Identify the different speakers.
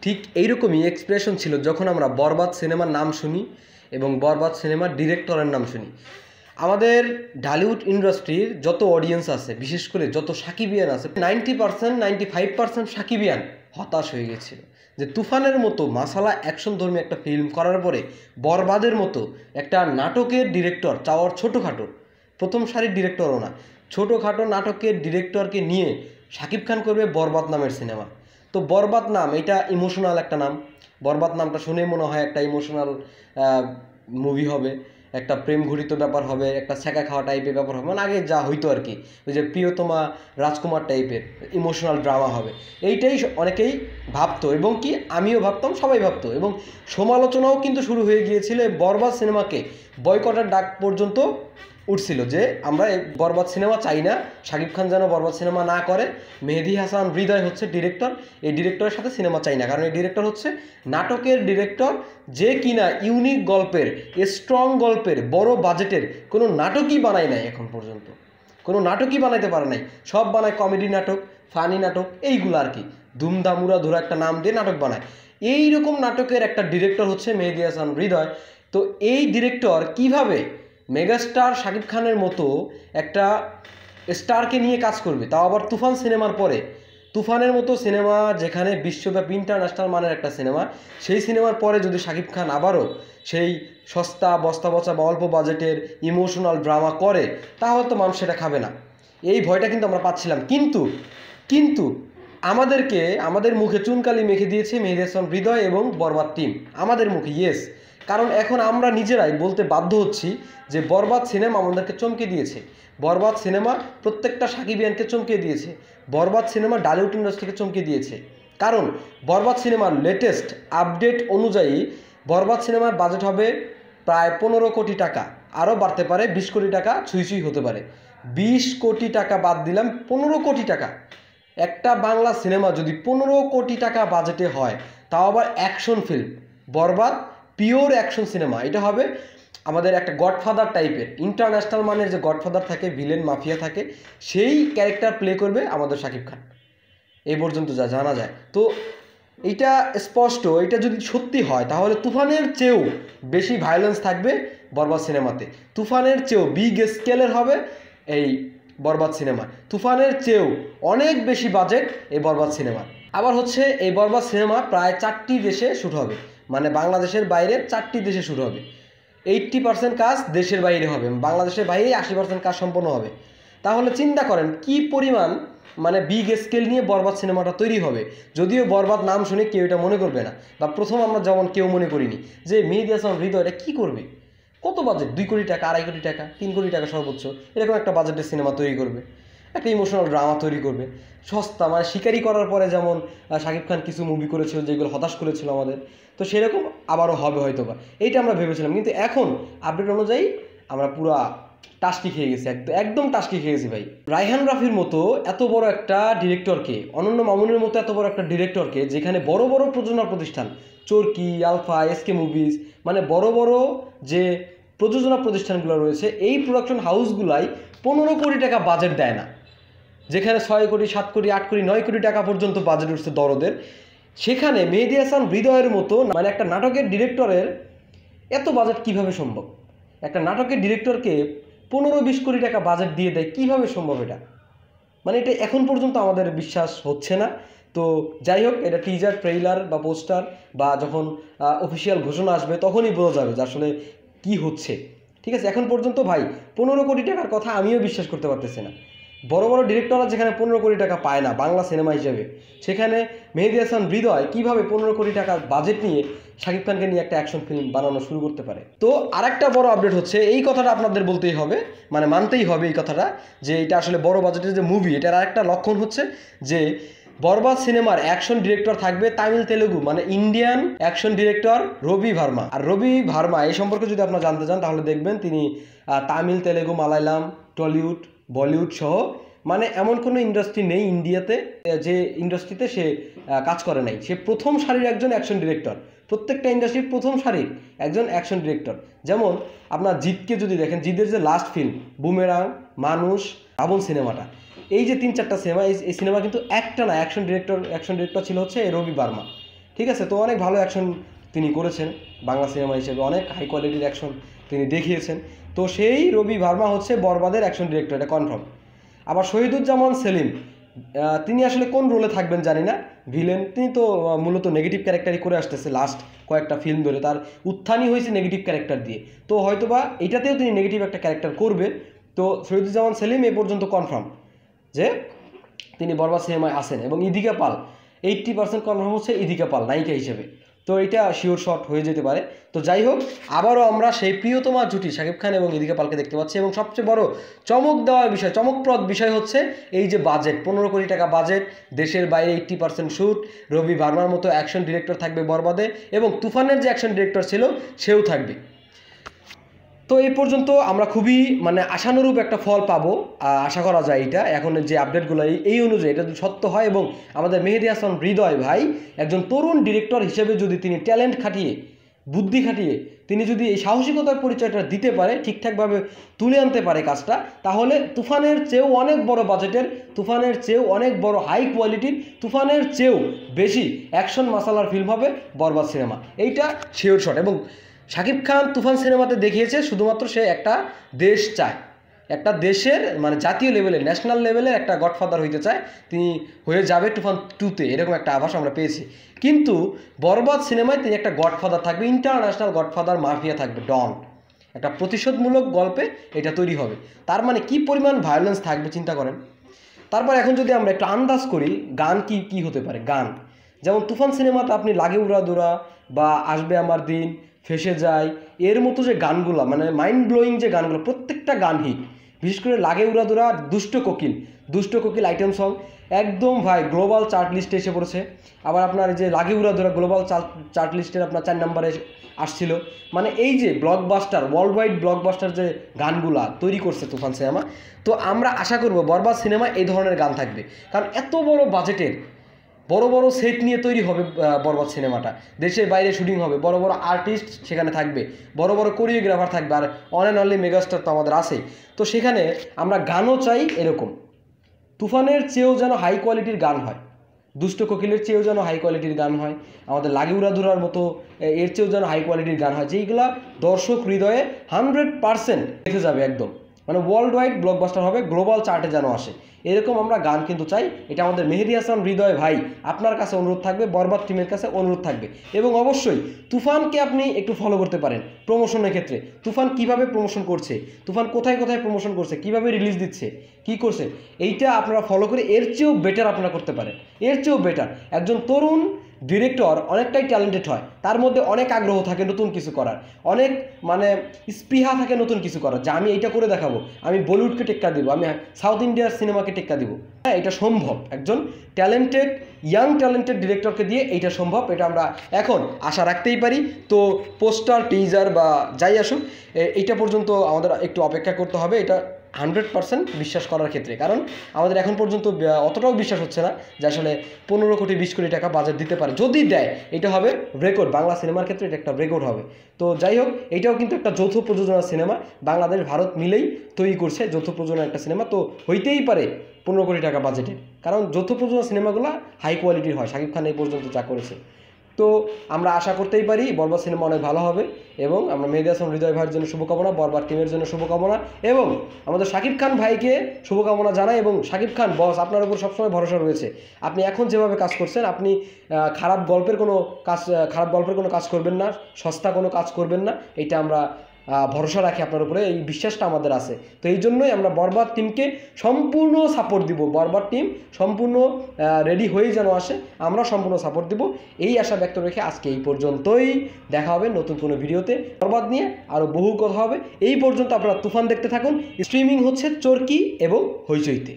Speaker 1: ঠিক এইরকমই এক্সপ্রেশন ছিল যখন আমরা বরবাদ সিনেমার নাম শুনি এবং বরবাদ সিনেমার ডিরেক্টরের নাম শুনি। আমাদের ঢালিউড ইন্ডাস্ট্রির যত অডিয়েন্স আছে, বিশেষ করে যত সাকিবিয়ান আছে, 90% 95% সাকিবিয়ান হতাশ হয়ে গেছিল যে তুফানের মতো মাসালা অ্যাকশনধর্মী একটা ফিল্ম করার পরে বরবাদের মতো একটা নাটকের ডিরেক্টর চাওয়ার, ছোটোখাটো প্রথম সারির ডিরেক্টরও না, ছোটোখাটো নাটকের ডিরেক্টরকে নিয়ে শাকিব খান করবে বরবাদ নামের সিনেমা। তো বরবাদ নাম এটা ইমোশনাল একটা নাম, বরবাদ নামটা শুনে মনে হয় একটা ইমোশনাল মুভি হবে, একটা প্রেম ঘটিত ব্যাপার হবে, একটা ছ্যাঁকা খাওয়া টাইপের ব্যাপার হবে, মানে আগে যা হইতো আর কি, ওই যে প্রিয়তমা রাজকুমার টাইপের ইমোশনাল ড্রামা হবে, এইটাই অনেকেই ভাবতো এবং কি আমিও ভাবতাম, সবাই ভাবতো। এবং সমালোচনাও কিন্তু শুরু হয়ে গিয়েছিল, বরবাদ সিনেমাকে বয়কটের ডাক পর্যন্ত উঠছিল যে আমরা এই বরবাদ সিনেমা চাই না, শাকিব খান যেন বরবাদ সিনেমা না করে, মেহেদী হাসান হৃদয় হচ্ছে ডিরেক্টর, এই ডিরেক্টরের সাথে সিনেমা চাই না, কারণ এই ডিরেক্টর হচ্ছে নাটকের ডিরেক্টর, যে কিনা ইউনিক গল্পের, স্ট্রং গল্পের, বড় বাজেটের কোনো নাটকই বানায় নাই এখন পর্যন্ত, কোনো নাটকই বানাইতে পারে নাই, সব বানায় কমেডি নাটক, ফানি নাটক, এইগুলো আর কি, ধুমধামুরা ধরা একটা নাম দিয়ে নাটক বানায়। এইরকম নাটকের একটা ডিরেক্টর হচ্ছে মেহেদী হাসান হৃদয়। তো এই ডিরেক্টর কিভাবে মেগাস্টার শাকিব খানের মতো একটা স্টারকে নিয়ে কাজ করবে, তাও আবার তুফান সিনেমার পরে, তুফানের মতো সিনেমা যেখানে বিশ্বব্যাপী ইন্টারন্যাশনাল মানের একটা সিনেমা, সেই সিনেমার পরে যদি শাকিব খান আবারও সেই সস্তা বস্তা বচা বা অল্প বাজেটের ইমোশনাল ড্রামা করে, তাহলে তো মানুষ সেটা খাবে না, এই ভয়টা কিন্তু আমরা পাচ্ছিলাম। কিন্তু কিন্তু আমাদেরকে, আমাদের মুখে চুনকালি মেখে দিয়েছে মেহেদী হাসান হৃদয় এবং বরবাদ টিম, আমাদের মুখে, ইয়েস। কারণ এখন আমরা নিজেরাই বলতে বাধ্য হচ্ছি যে বরবাদ সিনেমা আমাদেরকে চমকে দিয়েছে, বরবাদ সিনেমা প্রত্যেকটা সাকিবিয়ানকে চমকে দিয়েছে, বরবাদ সিনেমা ঢালিউড ইন্ডাস্ট্রিকে চমকে দিয়েছে। কারণ বরবাদ সিনেমার লেটেস্ট আপডেট অনুযায়ী বরবাদ সিনেমার বাজেট হবে প্রায় 15 কোটি টাকা, আরও বাড়তে পারে, 20 কোটি টাকা ছুঁই ছুঁই হতে পারে। 20 কোটি টাকা বাদ দিলাম, 15 কোটি টাকা। একটা বাংলা সিনেমা যদি 15 কোটি টাকা বাজেটে হয়, তাও আবার অ্যাকশন ফিল্ম, বরবাদ পিওর অ্যাকশন সিনেমা, এটা হবে আমাদের একটা গডফাদার টাইপের, ইন্টারন্যাশনাল মানের যে গডফাদার থাকে, ভিলেন মাফিয়া থাকে, সেই ক্যারেক্টার প্লে করবে আমাদের শাকিব খান, এই পর্যন্ত যা জানা যায়। তো এইটা স্পষ্ট, এটা যদি সত্যি হয় তাহলে তুফানের চেয়েও বেশি ভায়োলেন্স থাকবে বরবাদ সিনেমাতে, তুফানের চেয়েও বিগ স্কেলের হবে এই বরবাদ সিনেমা, তুফানের চেয়েও অনেক বেশি বাজেট এই বরবাদ সিনেমা। আবার হচ্ছে এই বরবাদ সিনেমা প্রায় 4টি দেশে শ্যুট হবে, মানে বাংলাদেশের বাইরে 4টি দেশে শ্যুট হবে, 80% কাজ দেশের বাইরে হবে, বাংলাদেশের বাইরে 80% কাজ সম্পন্ন হবে। তাহলে চিন্তা করেন কি পরিমাণ মানে বিগ স্কেল নিয়ে বরবাদ সিনেমাটা তৈরি হবে। যদিও বরবাদ নাম শুনে কেউ এটা মনে করবে না, বা প্রথম আমরা যেমন কেউ মনে করিনি যে মেহেদী হাসান হৃদয় এটা কী করবে, কত বাজেট, 2 কোটি টাকা, 2.5 কোটি টাকা, 3 কোটি টাকা সর্বোচ্চ, এরকম একটা বাজেটের সিনেমা তৈরি করবে, একটা ইমোশনাল ড্রামা তৈরি করবে, সস্তা, মানে শিকারি করার পরে যেমন শাকিব খান কিছু মুভি করেছিল যেগুলো হতাশ করেছিল আমাদের, তো সেরকম আবারও হবে হয়তো বা, এইটা আমরা ভেবেছিলাম। কিন্তু এখন আপডেট অনুযায়ী আমরা পুরা টাস্কি খেয়ে গেছি, একদম টাস্কি খেয়ে গেছি ভাই। রায়হান রাফির মতো এত বড় একটা ডিরেক্টরকে, অনন্য মামুনের মতো এত বড় একটা ডিরেক্টরকে, যেখানে বড় বড় প্রযোজনা প্রতিষ্ঠান, চরকি, আলফা, এসকে মুভিজ, মানে বড় বড় যে প্রযোজনা প্রতিষ্ঠানগুলো রয়েছে, এই প্রোডাকশন হাউসগুলাই 15 কোটি টাকা বাজেট দেয় না, যেখানে 6 কোটি, 7 কোটি, 8 কোটি, 9 কোটি টাকা পর্যন্ত বাজেট উঠছে দরদের, সেখানে মেহেদী হাসান হৃদয়ের মতো মানে একটা নাটকের ডিরেক্টরের এত বাজেট কিভাবে সম্ভব? একটা নাটকের ডিরেক্টরকে 15-20 কোটি টাকা বাজেট দিয়ে দেয়, কিভাবে সম্ভব এটা? মানে এটা এখন পর্যন্ত আমাদের বিশ্বাস হচ্ছে না। তো যাই হোক, এটা টিজার, ট্রেইলার বা পোস্টার বা যখন অফিসিয়াল ঘোষণা আসবে তখনই বোঝা যাবে যে আসলে কি হচ্ছে। ঠিক আছে, এখন পর্যন্ত ভাই 15 কোটি টাকার কথা আমিও বিশ্বাস করতে পারতেছি না। বড় বড় ডিরেক্টররা যেখানে 15 কোটি টাকা পায় না বাংলা সিনেমা হিসেবে, সেখানে মেহেদী হাসান হৃদয় কীভাবে 15 কোটি টাকার বাজেট নিয়ে শাকিব খানকে নিয়ে একটা অ্যাকশন ফিল্ম বানানো শুরু করতে পারে। তো আরেকটা বড় আপডেট হচ্ছে, এই কথাটা আপনাদের বলতেই হবে, মানে মানতেই হবে এই কথাটা, যে এটা আসলে বড় বাজেটের যে মুভি, এটার আরেকটা লক্ষণ হচ্ছে যে বরবাদ সিনেমার অ্যাকশন ডিরেক্টর থাকবে তামিল তেলেগু, মানে ইন্ডিয়ান অ্যাকশন ডিরেক্টর রবি ভার্মা। আর রবি ভার্মা এই সম্পর্কে যদি আপনারা জানতে চান তাহলে দেখবেন তিনি তামিল, তেলেগু, মালায়ালাম, টলিউড, বলিউড সহ মানে এমন কোনো ইন্ডাস্ট্রি নেই ইন্ডিয়াতে যে ইন্ডাস্ট্রিতে সে কাজ করে নাই। সে প্রথম সারির একজন অ্যাকশন ডিরেক্টর, প্রত্যেকটা ইন্ডাস্ট্রির প্রথম সারির একজন অ্যাকশন ডিরেক্টর। যেমন আপনার জিতকে যদি দেখেন, জিতের যে লাস্ট ফিল্ম বুমেরাং, মানুষ, রাবণ সিনেমাটা, এই যে 3-4টা সিনেমা, এই সিনেমা কিন্তু একটা না, অ্যাকশন ডিরেক্টর ছিল হচ্ছে রবি বার্মা। ঠিক আছে, তো অনেক ভালো অ্যাকশন তিনি করেছেন বাংলা সিনেমা হিসেবে, অনেক হাই কোয়ালিটির অ্যাকশন তিনি দেখিয়েছেন। তো সেই রবি বার্মা হচ্ছে বরবাদের অ্যাকশন ডিরেক্টর, এটা কনফার্ম। আবার শহীদুজ্জামান সেলিম, তিনি আসলে কোন রোলে থাকবেন জানি না, ভিলেন। তিনি তো মূলত নেগেটিভ ক্যারেক্টারই করে আসতেছে লাস্ট কয়েকটা ফিল্ম ধরে, তার উত্থানই হয়েছে নেগেটিভ ক্যারেক্টার দিয়ে। তো হয়তোবা এটাতেও তিনি নেগেটিভ একটা ক্যারেক্টার করবে। তো শহীদুজ্জামান সেলিম এ পর্যন্ত কনফার্ম যে তিনি বরবাদ সিনেমায় আসেন। এবং ইদিকা পাল 80% কনফার্ম হচ্ছে, ইদিকা পাল নায়িকা হিসেবে। তো এটা শিওর শট হয়ে যেতে পারে। তো যাই হোক, আবারও আমরা সেই প্রিয়তমা জুটি শাকিব খান এবং ইদিকা পালকে দেখতে পাচ্ছি। এবং সবচেয়ে বড় চমক দেওয়ার বিষয়, চমকপ্রদ বিষয় হচ্ছে এই যে বাজেট, 15 কোটি টাকা বাজেট, দেশের বাইরে 80% শ্যুট, রবি ভার্মার মতো অ্যাকশন ডিরেক্টর থাকবে বরবাদে, এবং তুফানের যে অ্যাকশন ডিরেক্টর ছিল সেও থাকবে। তো এই পর্যন্ত আমরা খুবই মানে আশানুরূপ একটা ফল পাবো, আশা করা যায়। এটা এখন যে আপডেটগুলো এই অনুযায়ী এটা যদি সত্য হয়, এবং আমাদের মেহেদী হাসান হৃদয় ভাই একজন তরুণ ডিরেক্টর হিসেবে যদি তিনি ট্যালেন্ট খাটিয়ে, বুদ্ধি খাটিয়ে তিনি যদি এই সাহসিকতার পরিচয়টা দিতে পারে, ঠিকঠাকভাবে তুলে আনতে পারে কাজটা, তাহলে তুফানের চেয়েও অনেক বড় বাজেটের, তুফানের চেয়েও অনেক বড় হাই কোয়ালিটির, তুফানের চেয়েও বেশি অ্যাকশন মাসালার ফিল্ম হবে বরবাদ সিনেমা, এইটা শিওর শট। এবং শাকিব খান তুফান সিনেমাতে দেখিয়েছে শুধুমাত্র সে একটা দেশ চায়, একটা দেশের মানে জাতীয় লেভেলের, ন্যাশনাল লেভেলের একটা গডফাদার হইতে চায়, তিনি হয়ে যাবে তুফান 2-তে, এরকম একটা আভাস আমরা পেয়েছি। কিন্তু বরবাদ সিনেমায় তিনি একটা গডফাদার থাকবে, ইন্টারন্যাশনাল গডফাদার, মাফিয়া থাকবে, ডন, একটা প্রতিশোধমূলক গল্পে এটা তৈরি হবে। তার মানে কি পরিমাণ ভায়োলেন্স থাকবে চিন্তা করেন। তারপর এখন যদি আমরা একটু আন্দাজ করি গান কি হতে পারে, গান যেমন তুফান সিনেমাতে আপনি লাগে উড়াদুরা বা আসবে আমার দিন, ফেসে যায়, এর মতো যে গানগুলো, মানে মাইন্ড ব্লোয়িং যে গানগুলো, প্রত্যেকটা গান হিট। বিশেষ করে লাগে উড়াদুরা, দুষ্ট কোকিল আইটেম সং একদম ভাই গ্লোবাল চার্ট লিস্টে এসে পড়েছে। আবার আপনার যে লাগে উড়াদুরা গ্লোবাল চার্ট লিস্টের আপনার 4 নম্বরে আসছিল। মানে এই যে ব্লকবাস্টার, ওয়ার্ল্ড ওয়াইড ব্লকবাস্টার যে গানগুলা তৈরি করছে তুফান সিনেমা, তো আমরা আশা করব বরবাদ সিনেমা এই ধরনের গান থাকবে। কারণ এত বড় বাজেটের বড় বড় সেট নিয়ে তৈরি হবে বরবাদ সিনেমাটা, দেশের বাইরে শুটিং হবে, বড় বড় আর্টিস্ট সেখানে থাকবে, বড় বড় কোরিওগ্রাফার থাকবে, আর অন অ্যান্ড অনলি মেগাস্টার তো আমাদের আছেই। তো সেখানে আমরা গানও চাই এরকম, তুফানের চেয়েও যেন হাই কোয়ালিটির গান হয়, দুষ্ট কোকিলের চেয়েও যেন হাই কোয়ালিটির গান হয়, আমাদের লাগে উড়াধুরার মতো এর চেয়েও যেন হাই কোয়ালিটির গান হয়, যেইগুলা দর্শক হৃদয়ে 100% দেখে যাবে একদম, মানে ওয়ার্ল্ড ওয়াইড ব্লকবাস্টার হবে, গ্লোবাল চার্টে যেন আসে, এরকম আমরা গান কিন্তু চাই। এটা আমাদের মেহেদী হাসান হৃদয় ভাই আপনার কাছে অনুরোধ থাকবে, বরবাদ টিমের কাছে অনুরোধ থাকবে। এবং অবশ্যই তুফানকে আপনি একটু ফলো করতে পারেন প্রমোশনের ক্ষেত্রে, তুফান কিভাবে প্রমোশন করছে, তুফান কোথায় কোথায় প্রমোশন করছে, কিভাবে রিলিজ দিচ্ছে, কি করছে, এইটা আপনারা ফলো করে এর চেয়েও বেটার আপনারা করতে পারেন, এর চেয়েও বেটার। একজন তরুণ ডিরেক্টর অনেকটাই ট্যালেন্টেড হয়, তার মধ্যে অনেক আগ্রহ থাকে নতুন কিছু করার, অনেক মানে স্পৃহা থাকে নতুন কিছু করার, যে আমি এইটা করে দেখাবো, আমি বলিউডকে টেক্কা দিব, আমি সাউথ ইন্ডিয়ার সিনেমাকে টেক্কা দিব। হ্যাঁ, এটা সম্ভব, একজন ট্যালেন্টেড ইয়াং ট্যালেন্টেড ডিরেক্টরকে দিয়ে এইটা সম্ভব, এটা আমরা এখন আশা রাখতেই পারি। তো পোস্টার, টিজার বা যাই আসুক, এইটা পর্যন্ত আমাদের একটু অপেক্ষা করতে হবে, এটা 100% বিশ্বাস করার ক্ষেত্রে। কারণ আমাদের এখন পর্যন্ত অতটাও বিশ্বাস হচ্ছে না যে আসলে 15 কোটি 20 কোটি টাকা বাজেট দিতে পারে। যদি দেয় এটা হবে রেকর্ড, বাংলা সিনেমার ক্ষেত্রে এটা একটা রেকর্ড হবে। তো যাই হোক, এটাও কিন্তু একটা যৌথ প্রযোজনার সিনেমা, বাংলাদেশ ভারত মিলেই তৈরি করছে যৌথ প্রযোজনার একটা সিনেমা, তো হইতেই পারে 15 কোটি টাকা বাজেটে, কারণ যৌথ প্রযোজনা সিনেমাগুলো হাই কোয়ালিটির হয়, শাকিব খান এই পর্যন্ত যা করেছে। তো আমরা আশা করতেই পারি বরবাদ সিনেমা অনেক ভালো হবে, এবং আমরা মেহেদী হাসান হৃদয় ভাইয়ের জন্য শুভকামনা, বরবাদ টিমের জন্য শুভকামনা, এবং আমাদের শাকিব খান ভাইকে শুভকামনা জানাই। এবং শাকিব খান বস, আপনার উপর সবসময় ভরসা রয়েছে, আপনি এখন যেভাবে কাজ করছেন, আপনি খারাপ গল্পের কোনো কাজ করবেন না, সস্তা কোনো কাজ করবেন না, এটা আমরা ভরসা রাখি আপনার উপরে, এই বিশ্বাসটা আমাদের আছে। তো এই জন্যই আমরা বরবাদ টিমকে সম্পূর্ণ সাপোর্ট দিব, বরবাদ টিম সম্পূর্ণ রেডি হয়ে যেন আসে, আমরা সম্পূর্ণ সাপোর্ট দিব, এই আশা ব্যক্ত রেখে আজকে এই পর্যন্তই। দেখা হবে নতুন কোনো ভিডিওতে, বরবাদ নিয়ে আরও বহু কথা হবে। এই পর্যন্ত আপনারা তুফান দেখতে থাকুন, স্ট্রিমিং হচ্ছে চরকি এবং হইচইতে।